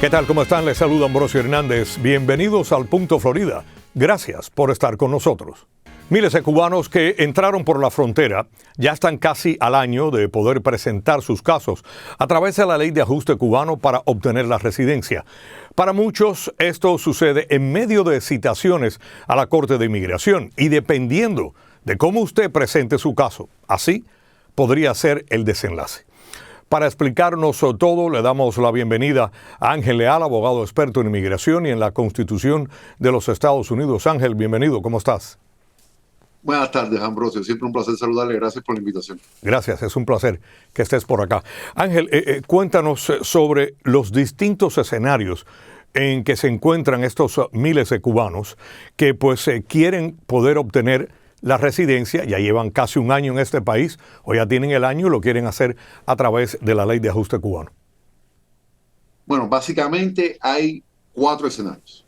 ¿Qué tal? ¿Cómo están? Les saluda Ambrosio Hernández. Bienvenidos al Punto Florida. Gracias por estar con nosotros. Miles de cubanos que entraron por la frontera ya están casi al año de poder presentar sus casos a través de la ley de ajuste cubano para obtener la residencia. Para muchos esto sucede en medio de citaciones a la Corte de Inmigración y dependiendo de cómo usted presente su caso, así podría ser el desenlace. Para explicarnos todo, le damos la bienvenida a Ángel Leal, abogado experto en inmigración y en la Constitución de los Estados Unidos. Ángel, bienvenido, ¿cómo estás? Buenas tardes, Ambrosio. Siempre un placer saludarle. Gracias por la invitación. Gracias, es un placer que estés por acá. Ángel, cuéntanos sobre los distintos escenarios en que se encuentran estos miles de cubanos que pues quieren poder obtener la residencia. Ya llevan casi un año en este país o ya tienen el año y lo quieren hacer a través de la ley de ajuste cubano. Bueno, básicamente hay 4 escenarios.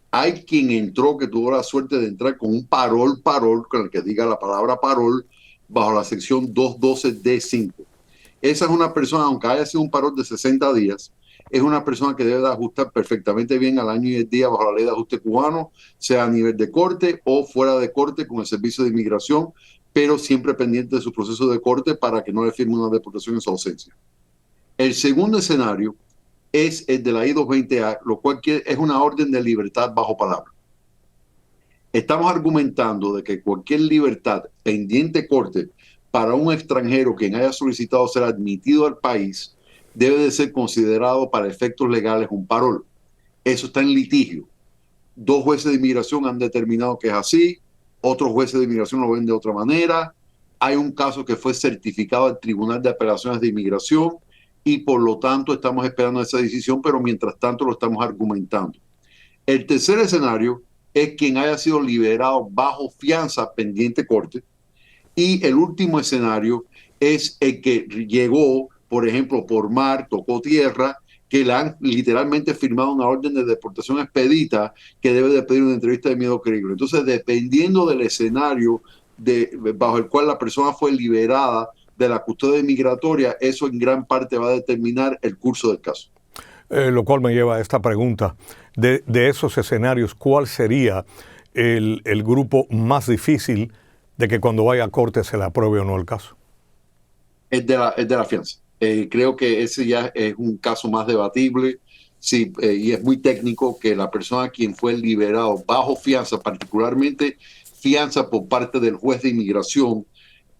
Hay quien entró, que tuvo la suerte de entrar con un parol, con el que diga la palabra parol, bajo la sección 212D5. Esa es una persona, aunque haya sido un parol de 60 días, es una persona que debe de ajustar perfectamente bien al año y el día bajo la ley de ajuste cubano, sea a nivel de corte o fuera de corte con el servicio de inmigración, pero siempre pendiente de su proceso de corte para que no le firme una deportación en su ausencia. El segundo escenario es el de la I-220A, lo cual es una orden de libertad bajo palabra. Estamos argumentando de que cualquier libertad pendiente corte para un extranjero quien haya solicitado ser admitido al país debe de ser considerado para efectos legales un parol. Eso está en litigio. 2 jueces de inmigración han determinado que es así, otros jueces de inmigración lo ven de otra manera. Hay un caso que fue certificado al Tribunal de Apelaciones de Inmigración y por lo tanto estamos esperando esa decisión, pero mientras tanto lo estamos argumentando. El tercer escenario es quien haya sido liberado bajo fianza pendiente corte. Y el último escenario es el que llegó, por ejemplo, por mar, tocó tierra, que le han literalmente firmado una orden de deportación expedita que debe de pedir una entrevista de miedo creíble. Entonces, dependiendo del escenario bajo el cual la persona fue liberada de la custodia migratoria, eso en gran parte va a determinar el curso del caso. Lo cual me lleva a esta pregunta. De esos escenarios, ¿cuál sería el grupo más difícil de que cuando vaya a corte se le apruebe o no el caso? Es de la fianza. Creo que ese ya es un caso más debatible, sí, y es muy técnico que la persona quien fue liberado bajo fianza, particularmente fianza por parte del juez de inmigración,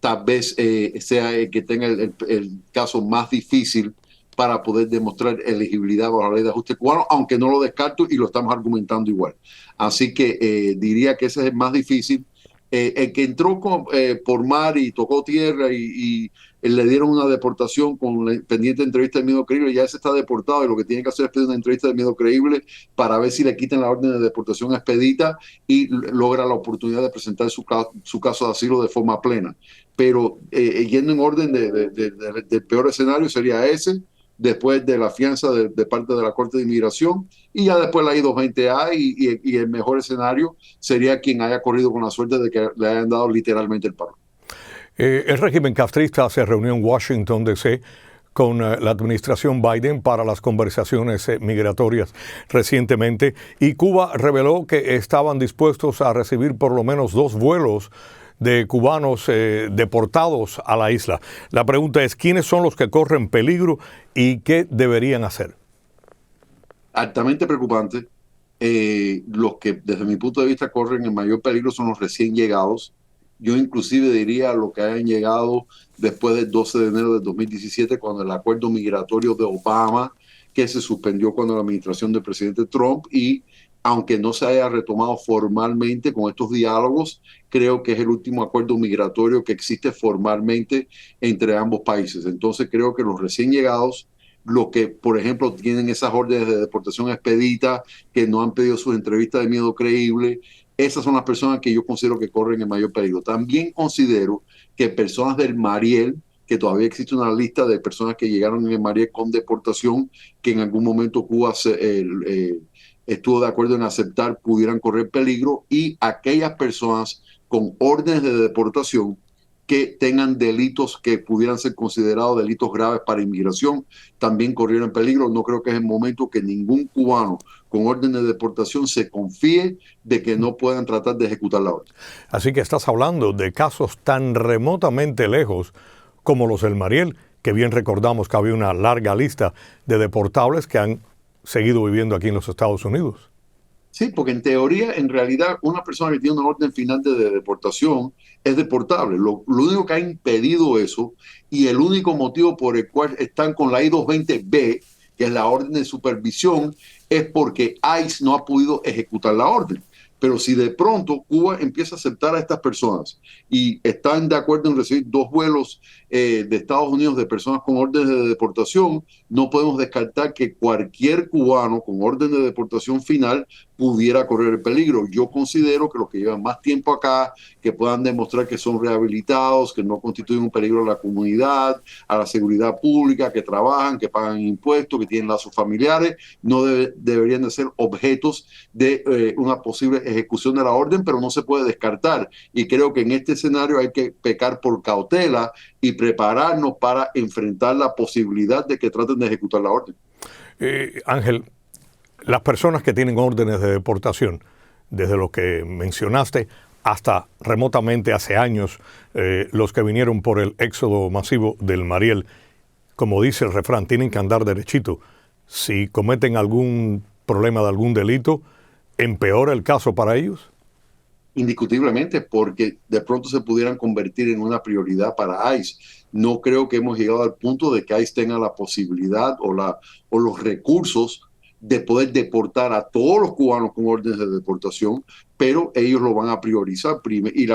tal vez sea el que tenga el caso más difícil para poder demostrar elegibilidad bajo la ley de ajuste cubano, aunque no lo descarto y lo estamos argumentando igual. Así que diría que ese es el más difícil. El que entró por mar y tocó tierra y le dieron una deportación con la pendiente entrevista de miedo creíble, ya ese está deportado y lo que tiene que hacer es pedir una entrevista de miedo creíble para ver si le quitan la orden de deportación expedita y logra la oportunidad de presentar su caso de asilo de forma plena. Pero yendo en orden del peor escenario sería ese, después de la fianza de parte de la Corte de Inmigración y ya después la I-220A y el mejor escenario sería quien haya corrido con la suerte de que le hayan dado literalmente el paro. El régimen castrista se reunió en Washington, D.C., con la administración Biden para las conversaciones migratorias recientemente y Cuba reveló que estaban dispuestos a recibir por lo menos 2 vuelos de cubanos deportados a la isla. La pregunta es, ¿quiénes son los que corren peligro y qué deberían hacer? Altamente preocupante. Los que desde mi punto de vista corren el mayor peligro son los recién llegados. Yo inclusive diría los que hayan llegado después del 12 de enero de 2017, cuando el acuerdo migratorio de Obama, que se suspendió cuando la administración del presidente Trump, y aunque no se haya retomado formalmente con estos diálogos, creo que es el último acuerdo migratorio que existe formalmente entre ambos países. Entonces creo que los recién llegados, los que, por ejemplo, tienen esas órdenes de deportación expedita, que no han pedido sus entrevistas de miedo creíble, esas son las personas que yo considero que corren el mayor peligro. También considero que personas del Mariel, que todavía existe una lista de personas que llegaron en el Mariel con deportación, que en algún momento Cuba estuvo de acuerdo en aceptar, pudieran correr peligro, y aquellas personas con órdenes de deportación que tengan delitos que pudieran ser considerados delitos graves para inmigración, también corrieron peligro. No creo que es el momento que ningún cubano con orden de deportación se confíe de que no puedan tratar de ejecutar la orden. Así que estás hablando de casos tan remotamente lejos como los del Mariel, que bien recordamos que había una larga lista de deportables que han seguido viviendo aquí en los Estados Unidos. Sí, porque en teoría, en realidad, una persona que tiene una orden final de deportación es deportable. Lo único que ha impedido eso y el único motivo por el cual están con la I-220B, que es la orden de supervisión, es porque ICE no ha podido ejecutar la orden. Pero si de pronto Cuba empieza a aceptar a estas personas y están de acuerdo en recibir 2 vuelos de Estados Unidos de personas con órdenes de deportación, no podemos descartar que cualquier cubano con orden de deportación final pudiera correr el peligro. Yo considero que los que llevan más tiempo acá, que puedan demostrar que son rehabilitados, que no constituyen un peligro a la comunidad, a la seguridad pública, que trabajan, que pagan impuestos, que tienen lazos familiares, no deberían de ser objetos de una posible ejecución de la orden, pero no se puede descartar. Y creo que en este escenario hay que pecar por cautela y prepararnos para enfrentar la posibilidad de que traten de ejecutar la orden. Ángel, las personas que tienen órdenes de deportación, desde lo que mencionaste hasta remotamente hace años, los que vinieron por el éxodo masivo del Mariel, como dice el refrán, tienen que andar derechito. Si cometen algún problema de algún delito, ¿empeora el caso para ellos? Indiscutiblemente, porque de pronto se pudieran convertir en una prioridad para ICE. No creo que hemos llegado al punto de que ICE tenga la posibilidad o los recursos de poder deportar a todos los cubanos con órdenes de deportación, pero ellos lo van a priorizar y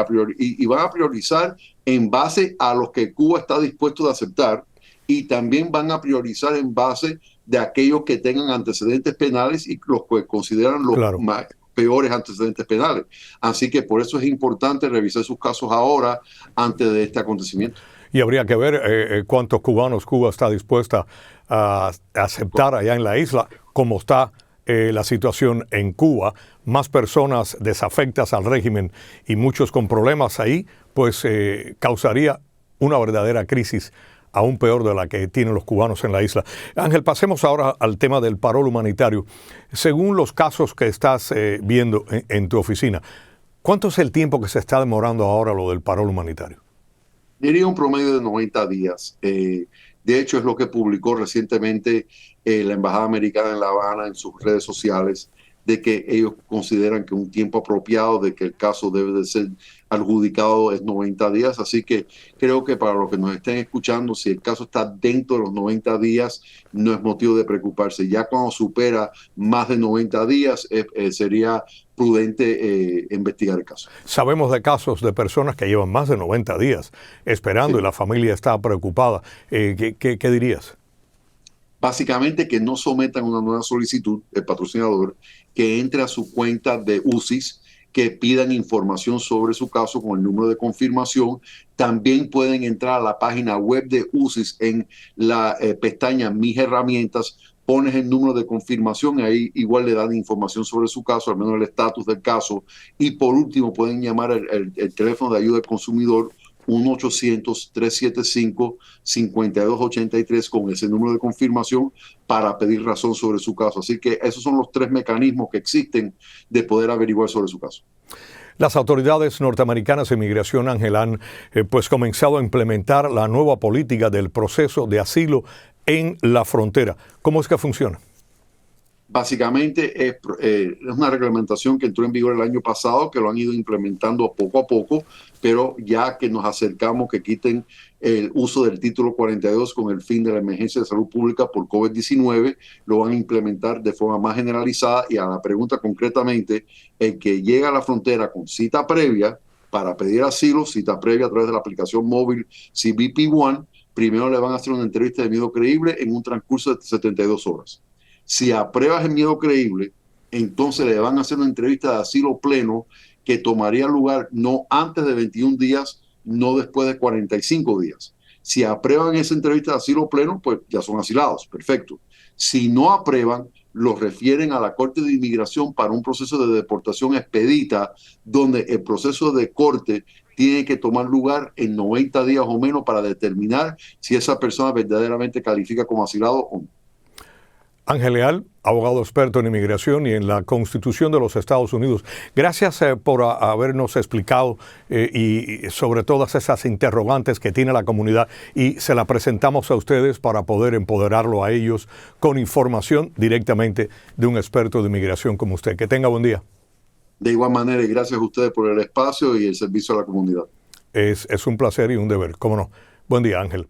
van a priorizar en base a los que Cuba está dispuesto a aceptar, y también van a priorizar en base de aquellos que tengan antecedentes penales y los que consideran los Claro. más peores antecedentes penales. Así que por eso es importante revisar sus casos ahora, antes de este acontecimiento. Y habría que ver cuántos cubanos Cuba está dispuesta a aceptar allá en la isla, como está la situación en Cuba. Más personas desafectas al régimen y muchos con problemas ahí, pues causaría una verdadera crisis aún peor de la que tienen los cubanos en la isla. Ángel, pasemos ahora al tema del parol humanitario. Según los casos que estás viendo en tu oficina, ¿cuánto es el tiempo que se está demorando ahora lo del parol humanitario? Diría un promedio de 90 días. De hecho, es lo que publicó recientemente la Embajada Americana en La Habana en sus redes sociales, de que ellos consideran que un tiempo apropiado de que el caso debe de ser adjudicado es 90 días. Así que creo que para los que nos estén escuchando, si el caso está dentro de los 90 días, no es motivo de preocuparse. Ya cuando supera más de 90 días, sería prudente investigar el caso. Sabemos de casos de personas que llevan más de 90 días esperando, sí, y la familia está preocupada. ¿Qué dirías? Básicamente que no sometan una nueva solicitud, el patrocinador, que entre a su cuenta de UCIS, que pidan información sobre su caso con el número de confirmación. También pueden entrar a la página web de UCIS en la pestaña Mis Herramientas, pones el número de confirmación y ahí igual le dan información sobre su caso, al menos el estatus del caso. Y por último pueden llamar el teléfono de ayuda al consumidor 1-800-375-5283 con ese número de confirmación para pedir razón sobre su caso. Así que esos son los 3 mecanismos que existen de poder averiguar sobre su caso. Las autoridades norteamericanas de inmigración, Ángel, han pues comenzado a implementar la nueva política del proceso de asilo en la frontera. ¿Cómo es que funciona? Básicamente es una reglamentación que entró en vigor el año pasado, que lo han ido implementando poco a poco, pero ya que nos acercamos que quiten el uso del título 42 con el fin de la emergencia de salud pública por COVID-19, lo van a implementar de forma más generalizada. Y a la pregunta concretamente, el que llega a la frontera con cita previa para pedir asilo, cita previa a través de la aplicación móvil CBP One, primero le van a hacer una entrevista de miedo creíble en un transcurso de 72 horas. Si apruebas el miedo creíble, entonces le van a hacer una entrevista de asilo pleno que tomaría lugar no antes de 21 días, no después de 45 días. Si aprueban esa entrevista de asilo pleno, pues ya son asilados, perfecto. Si no aprueban, los refieren a la Corte de Inmigración para un proceso de deportación expedita, donde el proceso de corte tiene que tomar lugar en 90 días o menos para determinar si esa persona verdaderamente califica como asilado o no. Ángel Leal, abogado experto en inmigración y en la Constitución de los Estados Unidos. Gracias por habernos explicado y sobre todas esas interrogantes que tiene la comunidad, y se la presentamos a ustedes para poder empoderarlo a ellos con información directamente de un experto de inmigración como usted. Que tenga buen día. De igual manera, y gracias a ustedes por el espacio y el servicio a la comunidad. Es un placer y un deber, cómo no. Buen día, Ángel.